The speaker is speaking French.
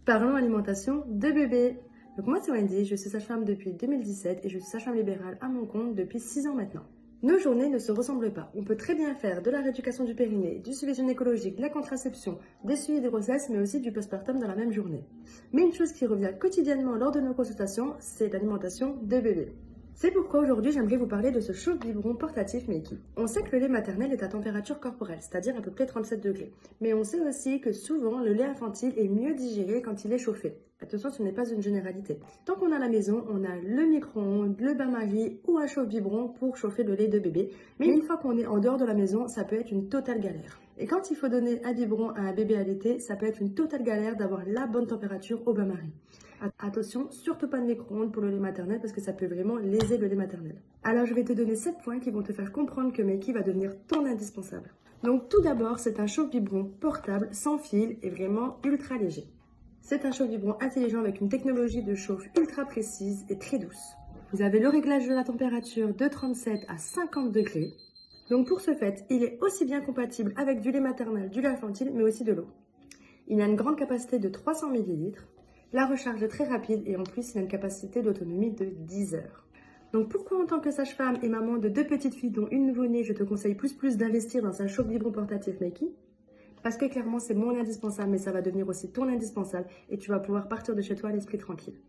Parlons alimentation de bébé. Donc moi c'est Wendy, je suis sage-femme depuis 2017 et je suis sage-femme libérale à mon compte depuis 6 ans maintenant. Nos journées ne se ressemblent pas. On peut très bien faire de la rééducation du périnée, du suivi gynécologique, de la contraception, des suivis de grossesse, mais aussi du postpartum dans la même journée. Mais une chose qui revient quotidiennement lors de nos consultations, c'est l'alimentation de bébé. C'est pourquoi aujourd'hui j'aimerais vous parler de ce chauffe-biberon portatif Makey. On sait que le lait maternel est à température corporelle, c'est-à-dire à peu près 37 degrés. Mais on sait aussi que souvent le lait infantile est mieux digéré quand il est chauffé. Attention, ce n'est pas une généralité. Tant qu'on est à la maison, on a le micro-ondes, le bain-marie ou un chauffe-biberon pour chauffer le lait de bébé. Mais une fois qu'on est en dehors de la maison, ça peut être une totale galère. Et quand il faut donner un biberon à un bébé allaité, ça peut être une totale galère d'avoir la bonne température au bain-marie. Attention, surtout pas de micro-ondes pour le lait maternel parce que ça peut vraiment léser le lait maternel. Alors je vais te donner 7 points qui vont te faire comprendre que Makey va devenir ton indispensable. Donc tout d'abord, c'est un chauffe-biberon portable, sans fil et vraiment ultra léger. C'est un chauffe-biberon intelligent avec une technologie de chauffe ultra précise et très douce. Vous avez le réglage de la température de 37 à 50 degrés. Donc pour ce fait, il est aussi bien compatible avec du lait maternel, du lait infantile, mais aussi de l'eau. Il a une grande capacité de 300 ml. La recharge est très rapide et en plus, il a une capacité d'autonomie de 10 heures. Donc pourquoi en tant que sage-femme et maman de 2 petites filles dont une nouveau-née, je te conseille plus d'investir dans un chauffe-biberon portatif Makey? Parce que clairement, c'est mon indispensable, mais ça va devenir aussi ton indispensable et tu vas pouvoir partir de chez toi à l'esprit tranquille.